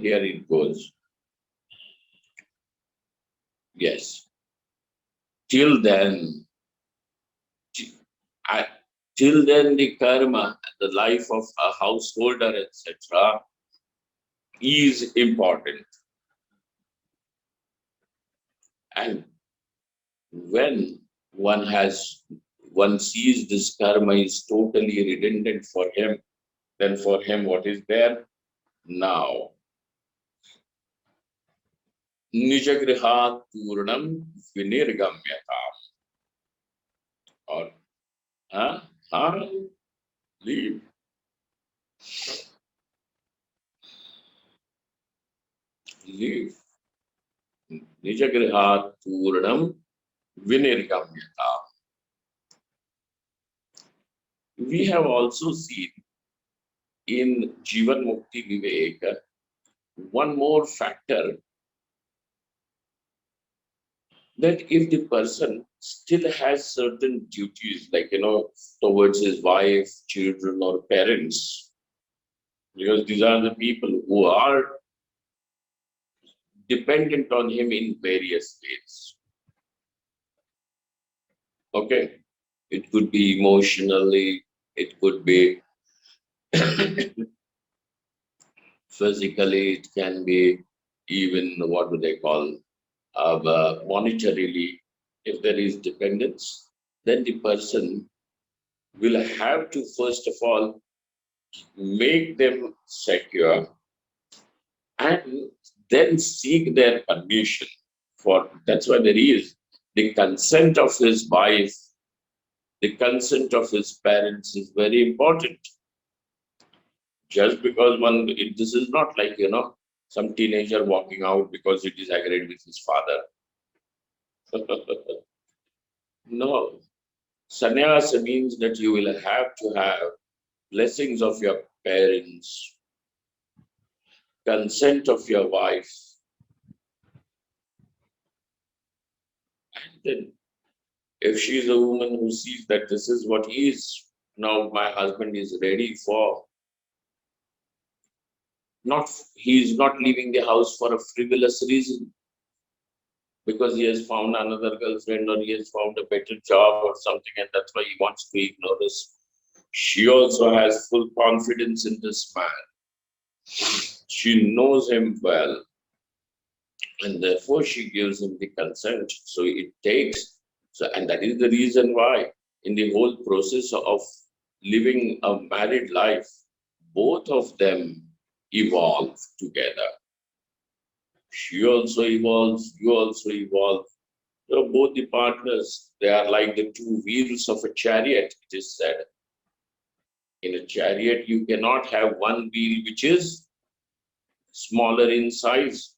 Here it goes. Yes. Till then, I, till then the karma, the life of a householder, etc., is important. And when one sees this karma is totally redundant for him, then for him what is there? Now, Nijagrihat Purnam Vinirgamyatam. Or, huh? Huh? Leave. Leave. Nijagrihat Purnam Vinirgamyatam. We have also seen in Jivan Mukti Vivek one more factor, that if the person still has certain duties, like, towards his wife, children, or parents, because these are the people who are dependent on him in various ways. Okay, it could be emotionally, it could be physically, it can be even, what do they call, monetarily. If there is dependence, then the person will have to first of all make them secure and then seek their permission. For that's why there is the consent of his wife, the consent of his parents is very important. Just because this is not like, some teenager walking out because he disagreed with his father. No. Sannyasa means that you will have to have blessings of your parents, consent of your wife, and then if she is a woman who sees that this is what he is, now my husband is ready for, not he is not leaving the house for a frivolous reason, because he has found another girlfriend or he has found a better job or something, and that's why he wants to ignore this. She also has full confidence in this man. She knows him well, and therefore she gives him the consent. So it takes, and that is the reason why in the whole process of living a married life, both of them evolve together. She also evolves, you also evolve. So both the partners, they are like the two wheels of a chariot, it is said. In a chariot, you cannot have one wheel which is smaller in size.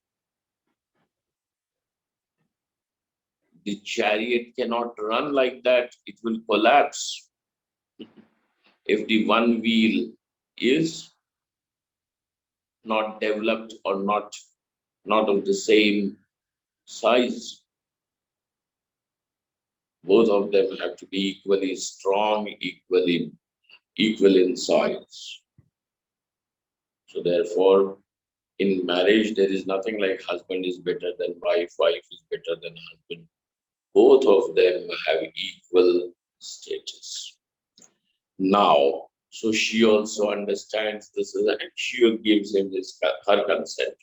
The chariot cannot run like that, it will collapse. If the one wheel is not developed or not of the same size, both of them have to be equally strong, equal in size. So therefore, in marriage, there is nothing like husband is better than wife, wife is better than husband. Both of them have equal status. Now, so she also understands this and she gives him her consent.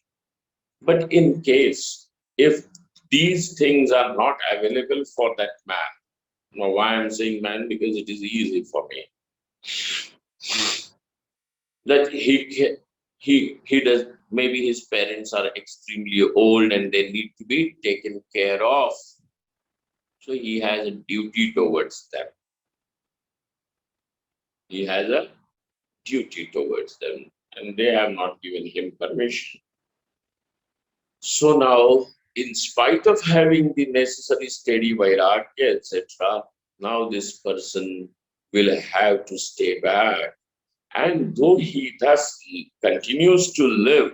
But in case, if these things are not available for that man, now why I'm saying man, because it is easy for me, that he does, maybe his parents are extremely old and they need to be taken care of, so he has a duty towards them. He has a duty towards them, and they have not given him permission. So now, in spite of having the necessary steady vairagya, etc., now this person will have to stay back. And though he thus continues to live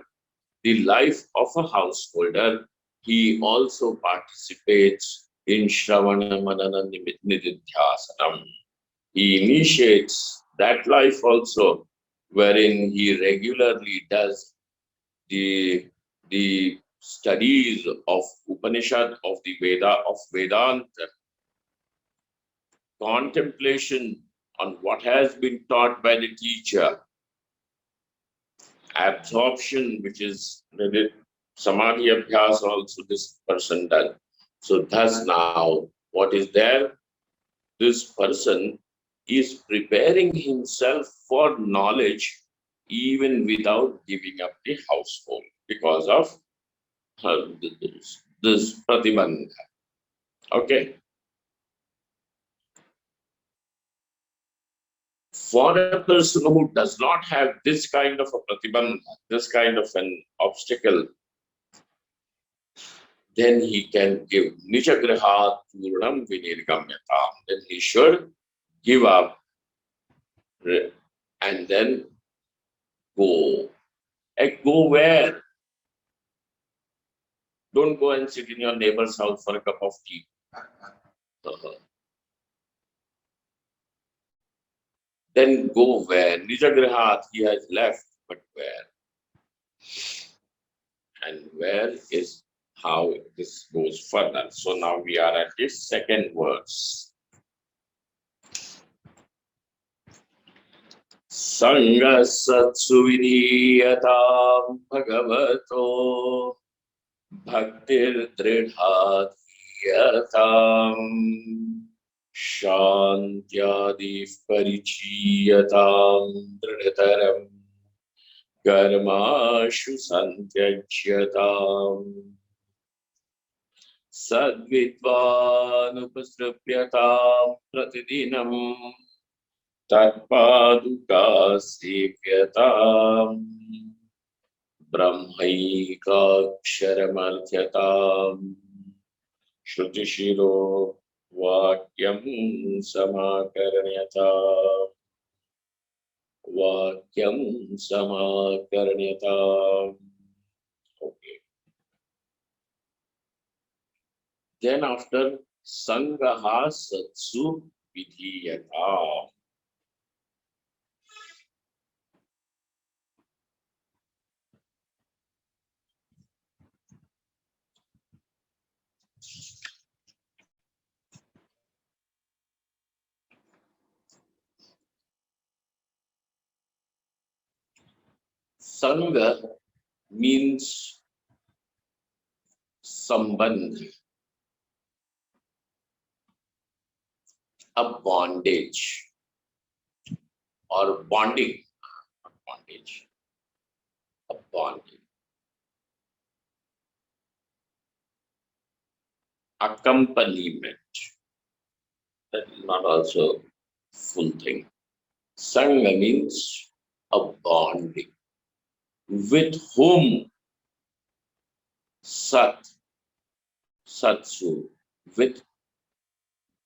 the life of a householder, he also participates in Shravana Manana Nididhyasanam. He initiates that life also, wherein he regularly does the studies of Upanishad, of the Veda, of Vedanta, contemplation on what has been taught by the teacher, absorption, which is the samadhi abhyas also this person does. So thus now, what is there? This person is preparing himself for knowledge even without giving up the household because of this pratibandha. Okay. For a person who does not have this kind of a pratibandha, this kind of an obstacle, then he can give nijagrahat purnam vinirgamyatam. Then he should give up and then go. And go where? Don't go and sit in your neighbor's house for a cup of tea. Uh-huh. Then go where? Nijagrahat he has left, but where? And where is how this goes further. So now we are at the second verse. Sangha satsu vidhiyatam bhagavato bhaktir dridhayatam shantyadi parichiyatam dridhataram karmashu santyajyatam sadvidvanupasrupyatam pratidinam tatpaduka sevyatam brahmaikaksharamardhyatam shrutishiro vakyam samakaranyata vakyam samakaranyata. Okay. Then after sangaha satsu vidhiyata. Sangha means sambandh, a bondage or bonding, not bondage, a bonding, accompaniment. That is not also full thing. Sangha means a bonding. With whom? Sat, satsu, with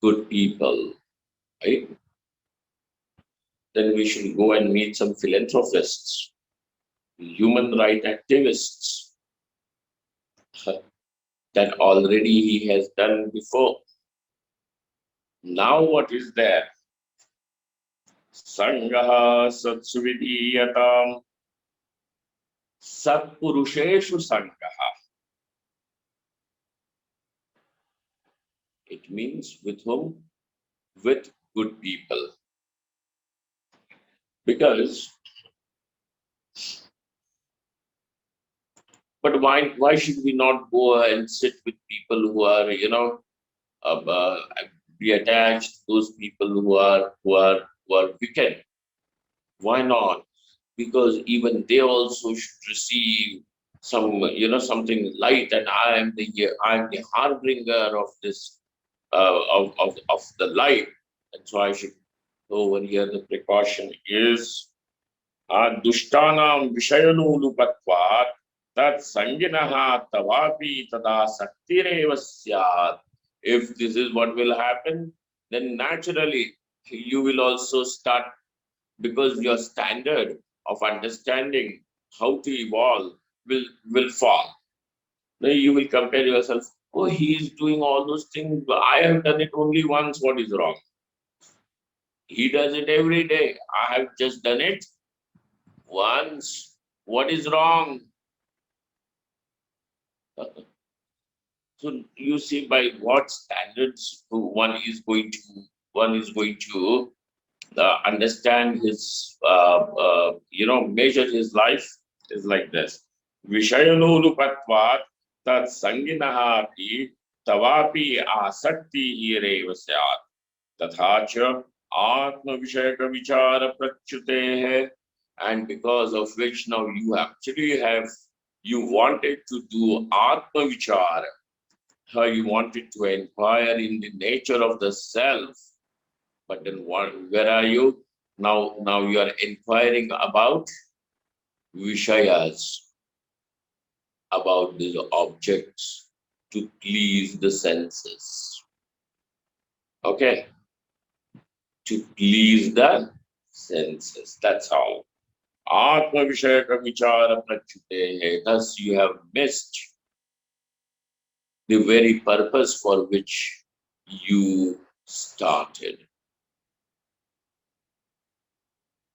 good people, right? Then we should go and meet some philanthropists, human rights activists. That already he has done before. Now what is there? Sangaha satsuvidiyatam satpurusheshu sangaha. It means with whom? With good people. Because, but why should we not go and sit with people who are, be attached to those people who are wicked? Why not? Because even they also should receive some, something light, and I am the harbinger of this of the light. And so I should, over here the precaution is dushtanam vishayanulupatvat tat sanginaha tavapi tada saktireva syat. If this is what will happen, then naturally you will also start, because your standard of understanding how to evolve will fall. Now you will compare yourself. Oh, he is doing all those things. I have done it only once. What is wrong? He does it every day. I have just done it once. What is wrong? So you see by what standards one is going to understand his measure his life is like this. Vishayanulupatvat tat sanginahapi tavapi asakti hireva syat tatha cha atma vishayaka vichara prachyutehe, and because of which now you wanted to do atma vichara, how you wanted to inquire in the nature of the self. But then where are you? Now you are inquiring about Vishayas, about these objects to please the senses. Okay? To please the senses. That's how. Atma Vishayaka Vichara Prachute. Thus you have missed the very purpose for which you started.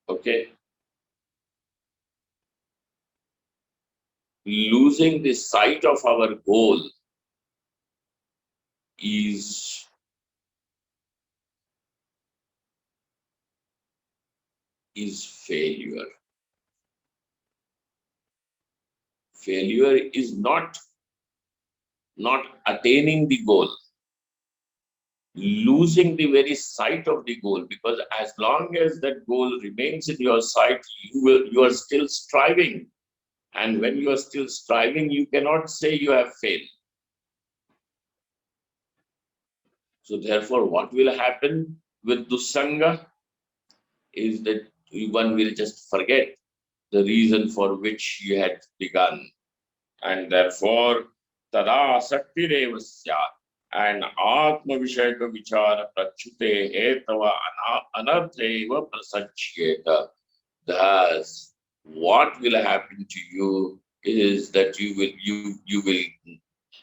Okay? Losing the sight of our goal is failure. Failure is not attaining the goal, losing the very sight of the goal, because as long as that goal remains in your sight, you are still striving. And when you are still striving, you cannot say you have failed. So therefore, what will happen with Dusanga is that one will just forget the reason for which you had begun. And therefore, tada sakti devasya, and atma vishayaka vichara prachute hetava anartheva prasachyeta. Thus, what will happen to you is that you will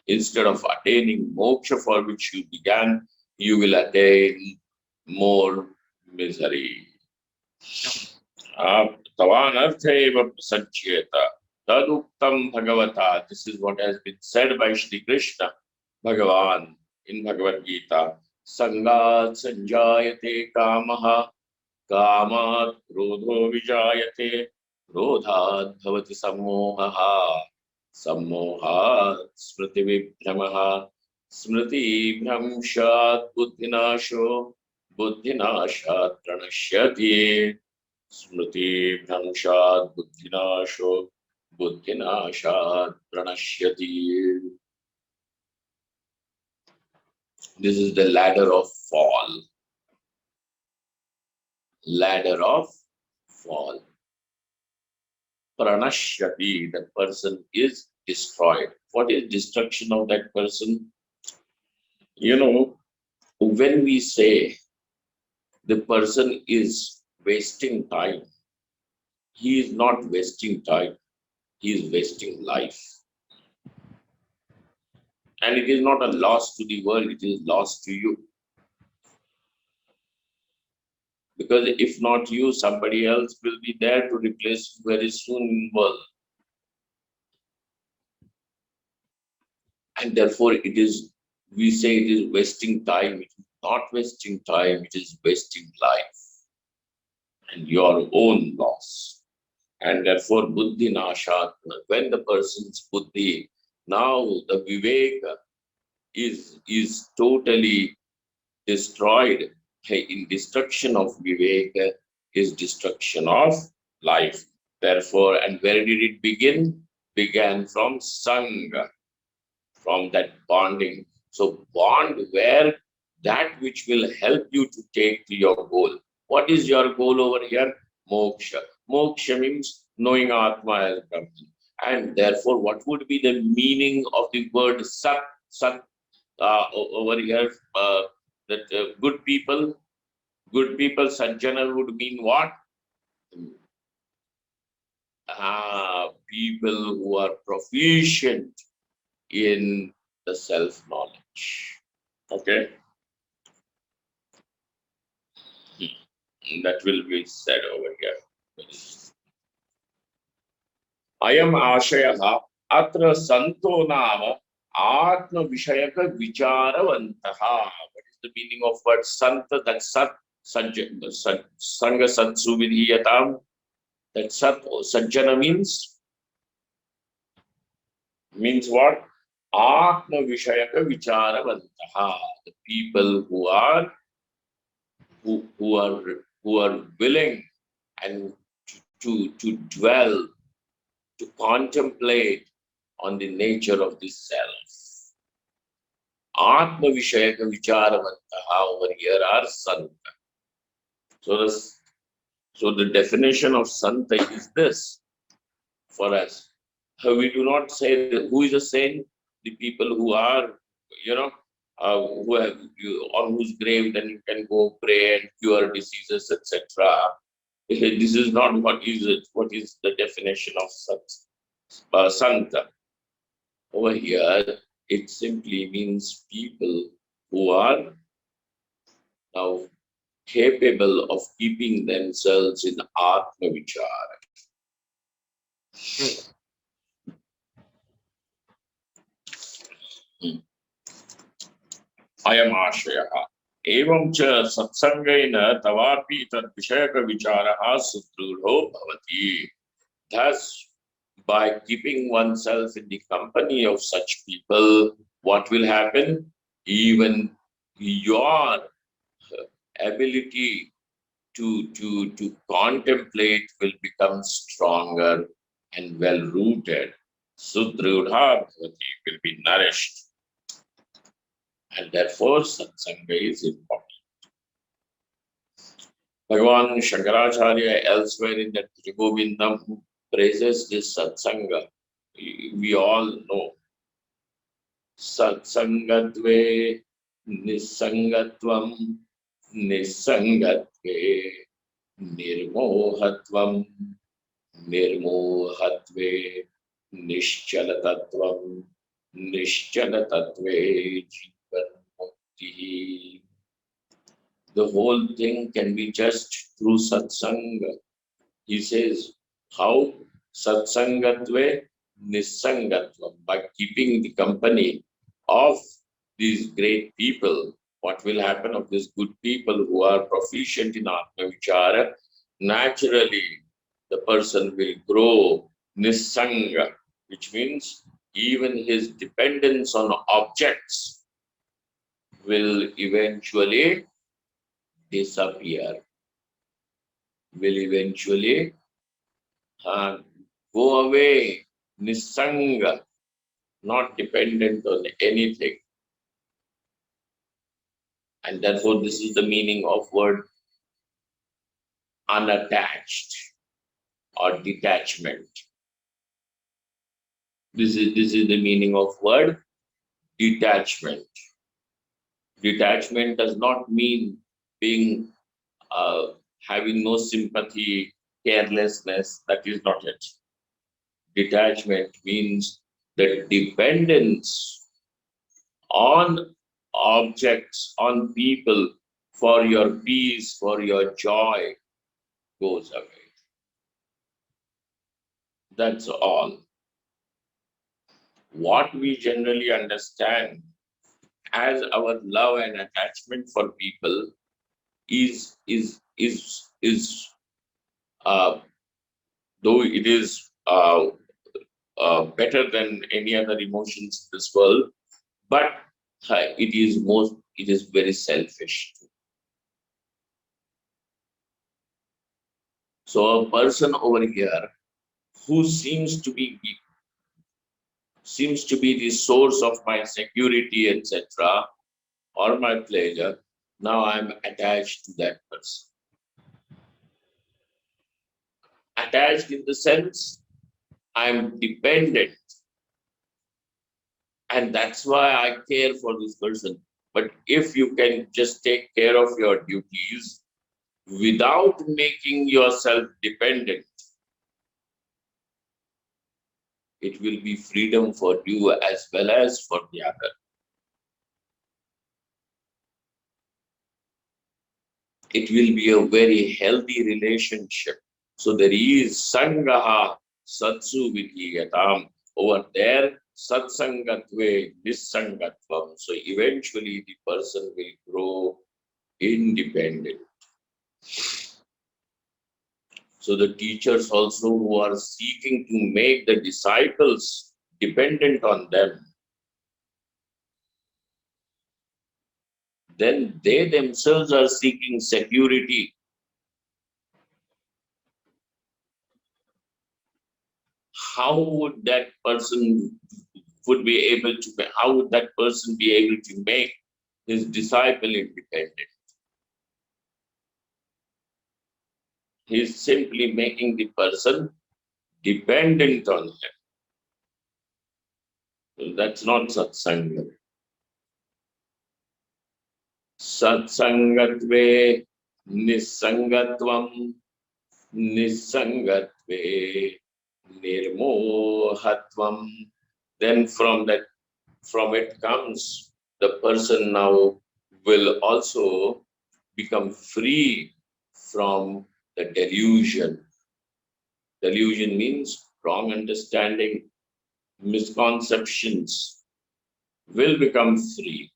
instead of attaining moksha for which you began, you will attain more misery. Tavanartheva prasachyeta. Taduktam Bhagavata. This is what has been said by Shri Krishna Bhagavan in Bhagavad Gita. Sangat sanjayate kamaha, kamat krodho vijayate, krodhat bhavati sammohaha, sammohat smriti vibhramaha, smriti bhramshat buddhinasho, buddhinashat pranashyati, smriti bhramshat buddhinasho, buddhinashat pranashyati. This is the ladder of fall. Ladder of fall. Pranashyati, the person is destroyed. What is destruction of that person? When we say the person is wasting time, he is not wasting time, he is wasting life. And it is not a loss to the world, it is loss to you. Because if not you, somebody else will be there to replace you very soon in the world. And therefore we say it is wasting time. It is not wasting time, it is wasting life and your own loss. And therefore buddhi nashat, when the person's buddhi, now the viveka is totally destroyed. In destruction of viveka is destruction of life. Therefore, and where did it begin? Began from sangha, from that bonding. So bond where that which will help you to take to your goal. What is your goal over here? Moksha. Moksha means knowing Atma as Brahman. And therefore, what would be the meaning of the word Sat? Sat over here, that good people, Sajjana would mean what? People who are proficient in the self-knowledge. Okay? That will be said over here. Ayam Ashayaha Atra santo nama atma vishayaka vicharavantaha. What is the meaning of word santa? That sat, sanga satsu vidhiyatam. That sat, sajjana means what? Atma vishayaka vicharavantaha. The people who are willing and to dwell, to contemplate on the nature of the self. Atma Vishayaka Vicharavantaha over here are Santa. So the definition of Santa is this for us. We do not say who is a saint, the people who are, you know, who have on whose grave then you can go pray and cure diseases, etc. This is not what is it. What is the definition of Santa? Over here, it simply means people who are now capable of keeping themselves in Atma Vichara. Ayam Ashaya. Evam cha satsangaina tavapi tad vishayaka vicharaha sutrudho bhavati. Thus, by keeping oneself in the company of such people, what will happen? Even your ability to contemplate will become stronger and well rooted. Sudrudha bhavati will be nourished. And therefore, satsanga is important. Bhagavan Shankaracharya elsewhere in that Trigovindam praises this satsanga. We all know satsangatve nisangatvam nisangatve nirmohatvam nirmohatve nishchalatatvam nishchalatatve jivan mukti. The whole thing can be just through satsanga. He says, how? Satsangatve nisangatvam. By keeping the company of these great people, what will happen of these good people who are proficient in Atma Vichara? Naturally, the person will grow nisanga, which means even his dependence on objects will eventually disappear, will eventually go away, nisanga, not dependent on anything. And therefore, this is the meaning of word unattached or detachment. This is the meaning of word detachment. Detachment does not mean being having no sympathy, carelessness. That is not it. Detachment means the dependence on objects, on people for your peace, for your joy goes away. That's all. What we generally understand as our love and attachment for people is though it is better than any other emotions in this world, but it is very selfish. So a person over here who seems to be the source of my security, etc., or my pleasure, now I'm attached to that person. Attached in the sense I'm dependent, and that's why I care for this person. But if you can just take care of your duties without making yourself dependent, it will be freedom for you as well as for the other. It will be a very healthy relationship. So there is sangaha satsu vidhiyatam. over there, satsangatve nisangatvam. So eventually the person will grow independent. So the teachers also who are seeking to make the disciples dependent on them, then they themselves are seeking security. How would that person how would that person be able to make his disciple independent? He's simply making the person dependent on him. So that's not satsanga. Satsangatve nisangatvam, nisangatve nirmohatvam. Then from it comes the person now will also become free from the delusion. Delusion means wrong understanding, misconceptions, will become free.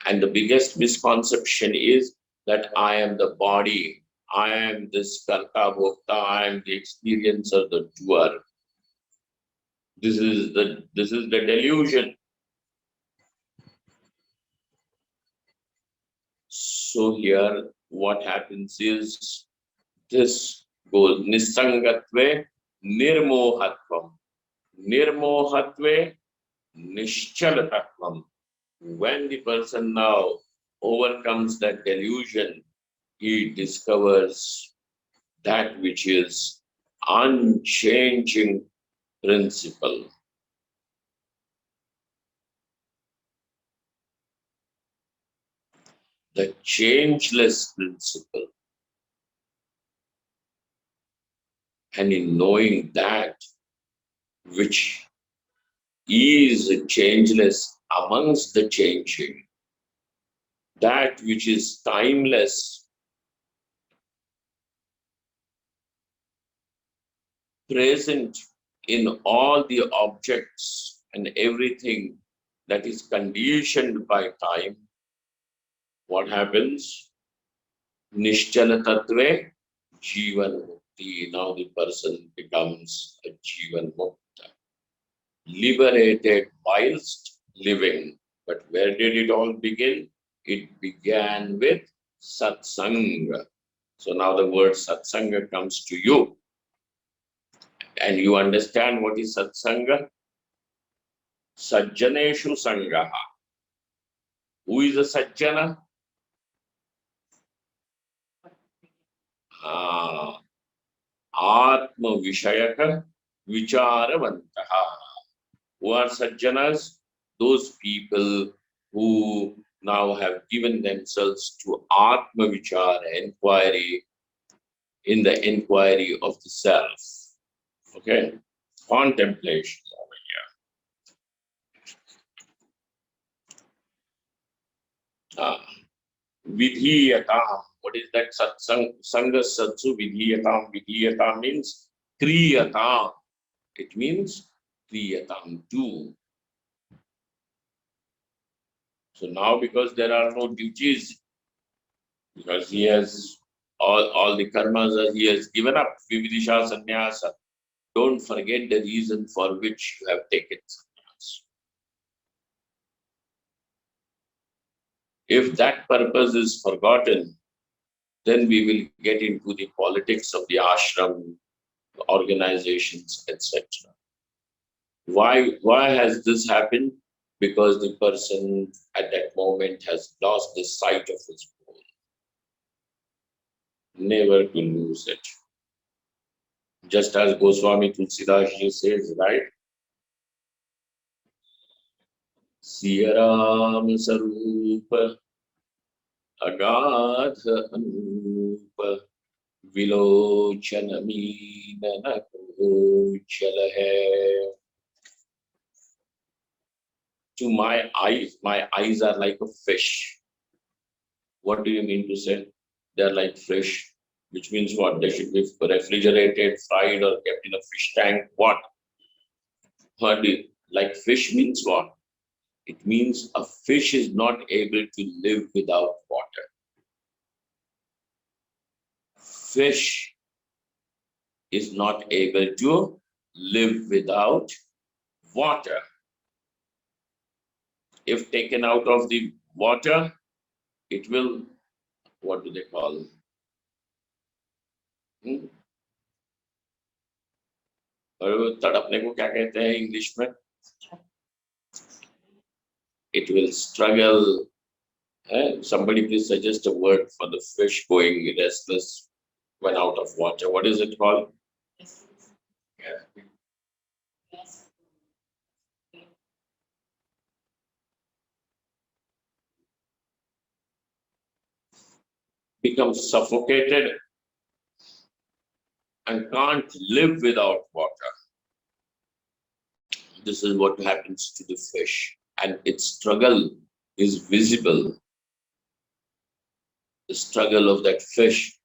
And the biggest misconception is that I am the body, I am this karta bhokta, I am the experiencer, the doer. This is the delusion. So here what happens is this goes nisangatve nirmohatvam. Nirmohatve nishchalatatvam. When the person now overcomes that delusion, he discovers that which is unchanging principle. The changeless principle. And in knowing that which is changeless amongst the changing, that which is timeless, present in all the objects and everything that is conditioned by time, what happens? Nishchala Tattve Jivan Mukti. Now the person becomes a Jivan Mukta, liberated whilst living. But where did it all begin? It began with Satsanga. So now the word Satsanga comes to you. And you understand what is Satsanga? Sajjaneshu Sangaha. Who is a Sajjana? Atma Vishayaka Vicharavantaha. Who are Sajjanas? Those people who now have given themselves to Atma Vichara, inquiry, in the inquiry of the self. Okay? Contemplation over here. Vidhiyatam. What is that? Satsang, Sangha Satsu Vidhiyatam. Vidhiyatam means Kriyatam. It means Kriyatam too. So now because there are no duties, because he has all the karmas that he has given up, Vividisha Sannyasa, don't forget the reason for which you have taken sannyas. If that purpose is forgotten, then we will get into the politics of the ashram, organizations, etc. Why has this happened? Because the person at that moment has lost the sight of his goal. Never to lose it. Just as Goswami Tulsidas ji says, right? Siyaram Sarupa Agadha Anupa Vilochanamina Kochala hai. To my eyes are like a fish. What do you mean to say? They are like fish. which means what? They should be refrigerated, fried, or kept in a fish tank. What? Like fish means what? It means a fish is not able to live without water. Fish is not able to live without water. If taken out of the water, it will, what do they call? और तड़पने को क्या कहते हैं English में? It will struggle. Somebody please suggest a word for the fish going restless when out of water. What is it called? Yeah. Becomes suffocated and can't live without water. This is what happens to the fish, and its struggle is visible. The struggle of that fish,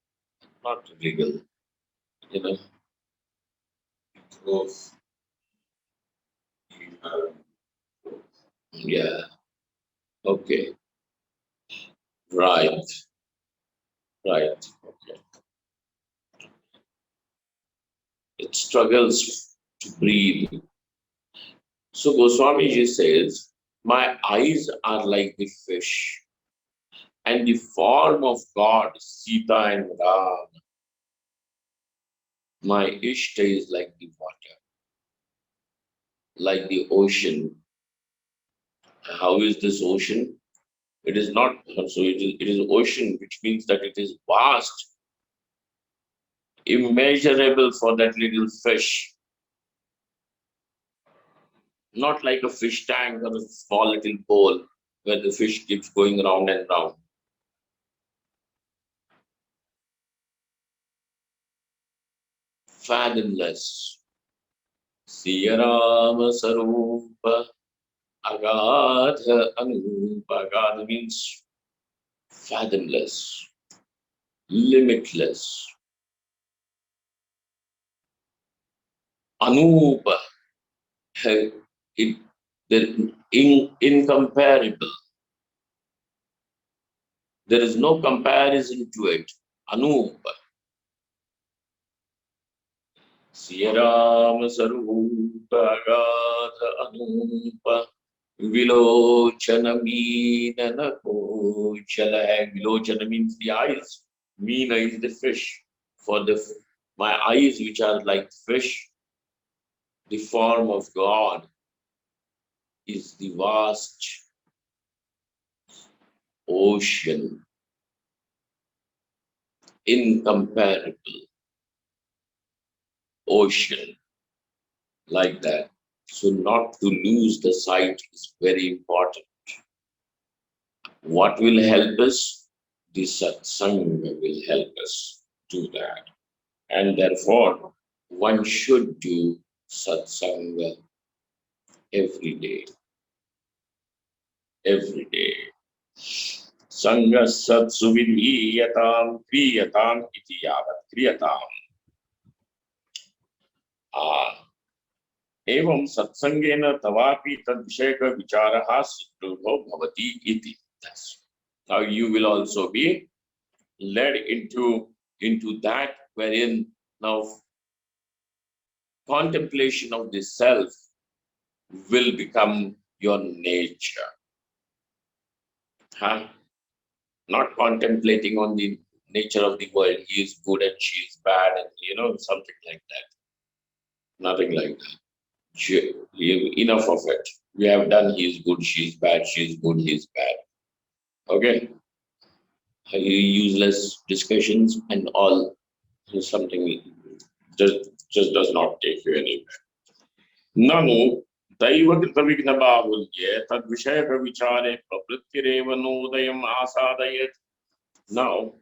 not real, you know. Yeah. Okay. Right. Right. Okay. It struggles to breathe. So Goswami ji says, my eyes are like the fish, and the form of God, Sita and Ram. My Ishta is like the water, like the ocean. How is this ocean? It is not, so it is ocean, which means that it is vast, immeasurable for that little fish. Not like a fish tank or a small little bowl where the fish keeps going round and round. Fathomless. Siyarama Sarupa Agadha Anupa. Agadha means fathomless, limitless. Anupa, incomparable. There is no comparison to it. Anupa. Siyaram Sarupa Agadha Anupa Vilochana Meena Kochala. Vilochana means the eyes. Meena is the fish. For my eyes, which are like fish, the form of God is the vast ocean, incomparable ocean, like that. So not to lose the sight is very important. What will help us? The satsang will help us do that. And therefore, one should do satsanga every day. Every day. Sangha satsu vidhiyatam kriyatam iti yavat kriyatam. एवं सत्संगेन तवापि तद्विषयक विचारः सुदृढो भवति इति. Now you will also be led into that wherein now contemplation of the self will become your nature. Not contemplating on the nature of the world. He is good and she is bad, and something like that. Nothing like that. Enough of it. We have done he is good, she is bad, she is good, he is bad. Okay? Useless discussions and all is something just does not take you anywhere. Nanu Daivakita Vigna Bahulye Tad Vishayaka Vichare Prapritireva Nodayam Asadayat. Now,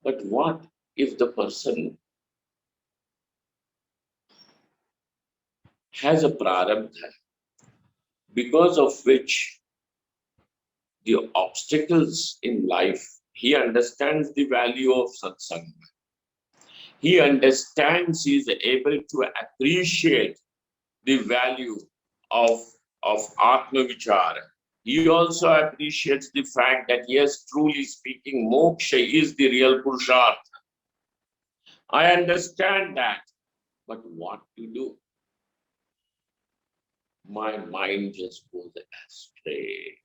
but what if the person has a prarabdha because of which the obstacles in life, he understands the value of satsang. He understands, he is able to appreciate the value of, Atma Vichara. He also appreciates the fact that, yes, truly speaking, moksha is the real Purushartha. I understand that, but what to do? My mind just goes astray.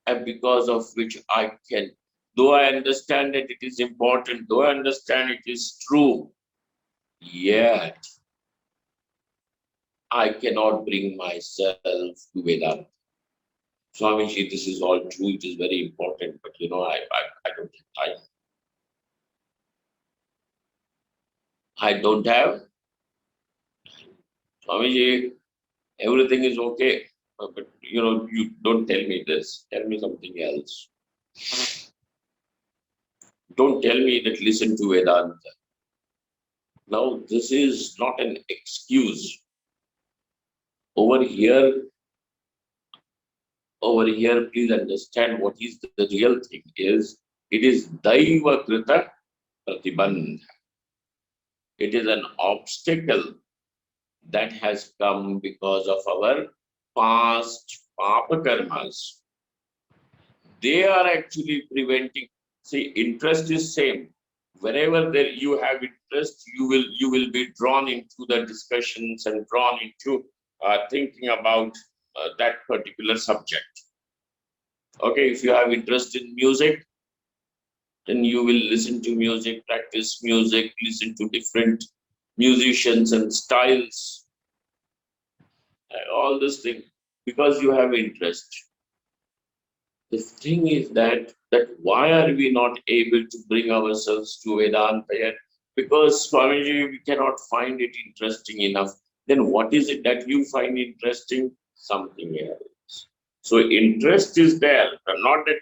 And because of which I can, though I understand that it is important, though I understand it is true, yet I cannot bring myself to Vedanta. Swamiji, this is all true, it is very important, but I don't have time. I don't have, Swamiji, everything is okay, but you don't tell me this, tell me something else. Don't tell me that listen to Vedanta. Now, this is not an excuse. Over here, please understand what is the real thing is. It is Daiva Krita Pratibandha. It is an obstacle that has come because of our past Papa karmas. They are actually preventing. See, interest is same. Wherever there you have interest, you will be drawn into the discussions and drawn into thinking about that particular subject. Okay, if you have interest in music, then you will listen to music, practice music, listen to different musicians and styles, all this thing, because you have interest. The thing is that why are we not able to bring ourselves to Vedanta yet? Because Swamiji, we cannot find it interesting enough. Then what is it that you find interesting? Something else. So interest is there, not that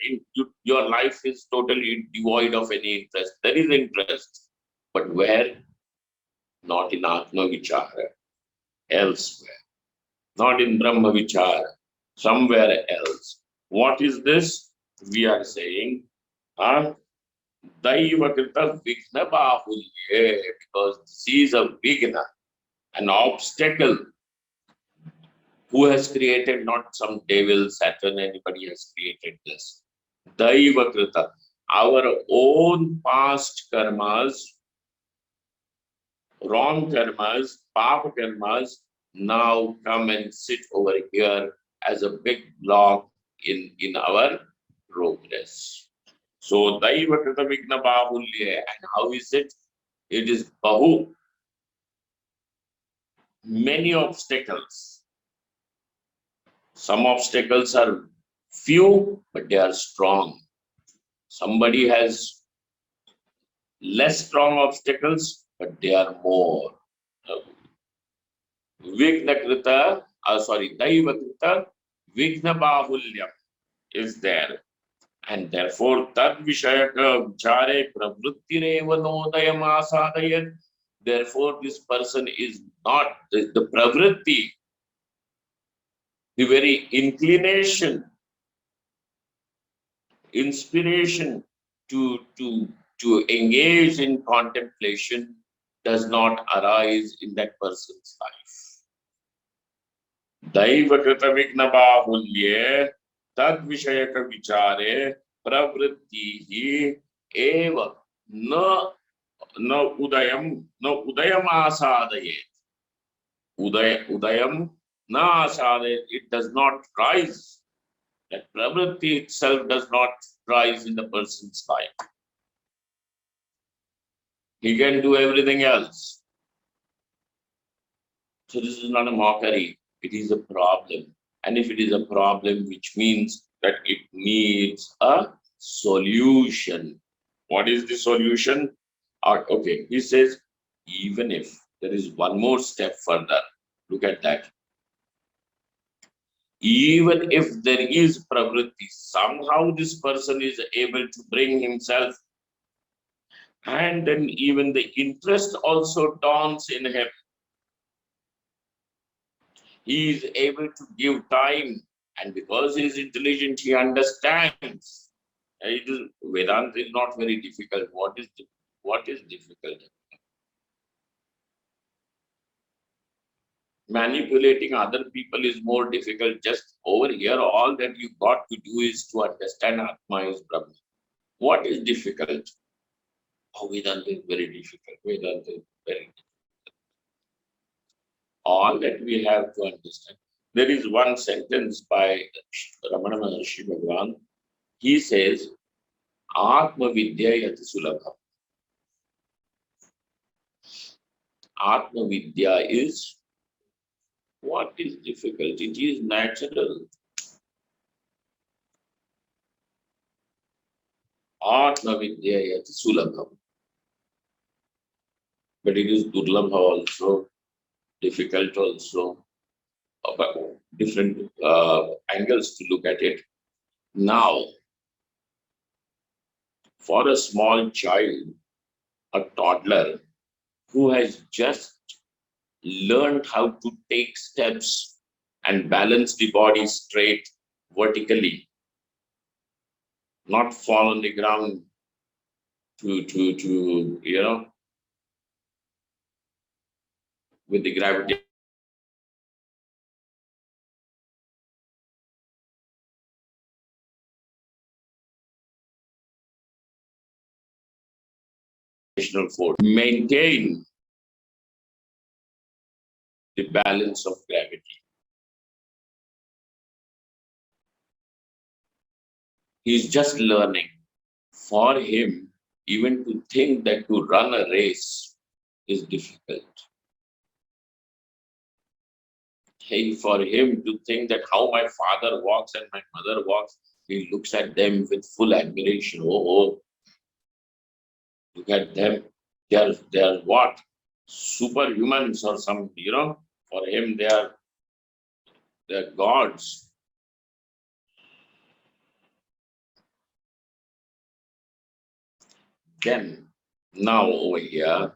your life is totally devoid of any interest. There is interest, but where? Not in Atma Vichara, elsewhere. Not in Brahma Vichara, somewhere else. What is this? We are saying, Daiva Krita Vigna Bahulye, because this is a Vigna, an obstacle. Who has created? Not some devil, Saturn, anybody has created this. Daiva Krita, our own past karmas, wrong karmas, papa karmas, now come and sit over here as a big block in our progress. So Daiva Krita Vigna Bahulye, and how is it? It is Bahu, many obstacles. Some obstacles are few, but they are strong. Somebody has less strong obstacles, but they are more. Vigna Krita, Daiva Krita Vigna Bahulyam is there. And therefore, Tad Vishayaka Vichare Pravrittireva Nodayam Asadayat. Therefore, this person is not the pravritti, the very inclination, inspiration to engage in contemplation does not arise in that person's life. Daiva Krita Vigna Bahulye Tad Vishayaka Vichare Pravrittihi Eva na Udayam Asadayet. Udayam na Asadayet. It does not rise. That pravritti itself does not rise in the person's life. He can do everything else. So this is not a mockery. It is a problem. And if it is a problem, which means that it needs a solution. What is the solution? Okay, he says, even if there is one more step further, look at that. Even if there is pravritti, somehow this person is able to bring himself, and then even the interest also dawns in him. He is able to give time, and because he is intelligent, he understands. Vedanta is not very difficult. What is What is difficult? Manipulating other people is more difficult. Just over here, all that you got to do is to understand Atma is Brahma. What is difficult? Oh, Vedanta is very difficult. Vedanta is very difficult. All that we have to understand. There is one sentence by Ramana Maharshi Bhagavan. He says, Atma Vidya Yati Sulabha. Atma Vidya is what is difficult. It is natural. Atma Vidya Yati Sulabha. But it is Durlabha also, difficult also, but different angles to look at it. Now, for a small child, a toddler who has just learned how to take steps and balance the body straight vertically, not fall on the ground to with the gravitational force, maintain the balance of gravity. He's just learning. For him, even to think that to run a race is difficult. Hey, for him to think that how my father walks and my mother walks, he looks at them with full admiration. Oh, look at them. They are what? Superhumans or some, for him they're gods. Then now over here,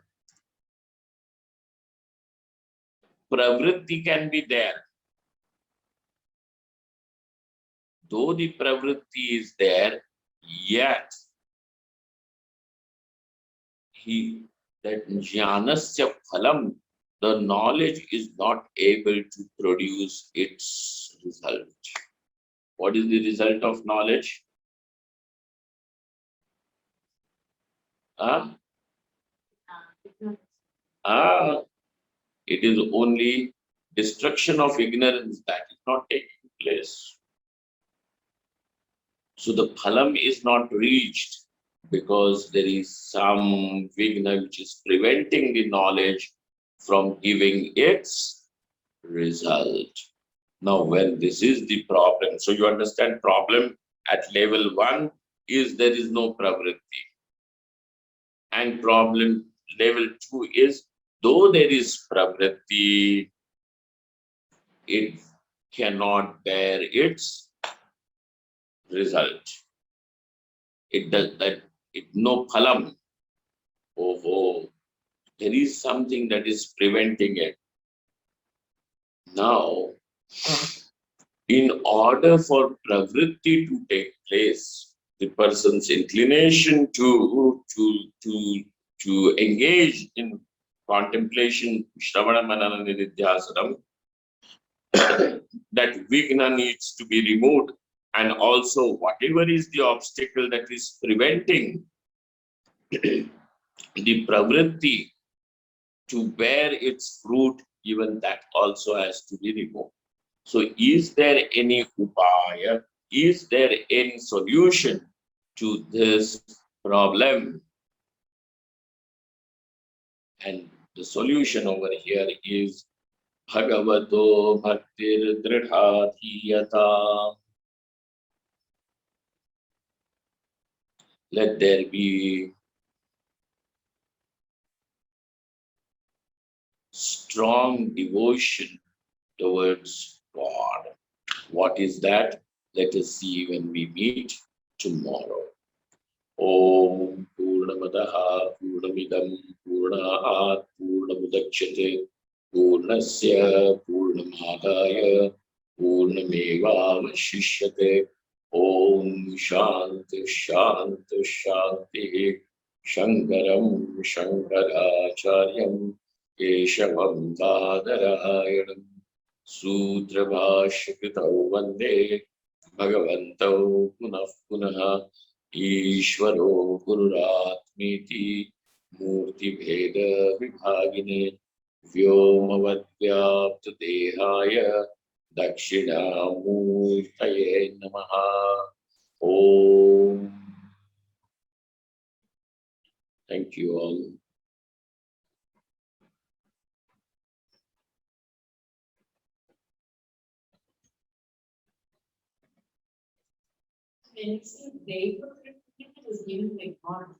pravritti can be there. Though the pravritti is there, yet that jnanasya phalam, the knowledge is not able to produce its result. What is the result of knowledge? It is only destruction of ignorance that is not taking place. So the phalam is not reached because there is some vigna which is preventing the knowledge from giving its result. Now, when this is the problem, so you understand problem at level 1 is there is no pravritti. And problem level 2 is though there is pravritti, it cannot bear its result. It does that, it no phalam. Oh, there is something that is preventing it. Now, in order for pravritti to take place, the person's inclination to engage in contemplation, Shravana Manana Nididhyasanam, that vigna needs to be removed, and also whatever is the obstacle that is preventing the pravritti to bear its fruit, even that also has to be removed. So is there any upaya? Is there any solution to this problem? And the solution over here is Bhagavato Bhaktir Dridhatiyata. Let there be strong devotion towards God. What is that? Let us see when we meet tomorrow. Om Purnamadaha Purnamidam Purnaat Purnamudachyate Purnasya Purnamadaya Purnamevavashishyate. Om Shanti Shanti Shanti. Shankaram Shankaracharyam Keshavam Badarayanam Sutra Bhashyakritau Vande Bhagavantau Punah Punah Ishvaro Gururatmiti Murti Bheda Vibhagine Vyomavadvyapta Dehaya Dakshinamurtaye Namaha. Om. Thank you all. And it's a day for it is given by God.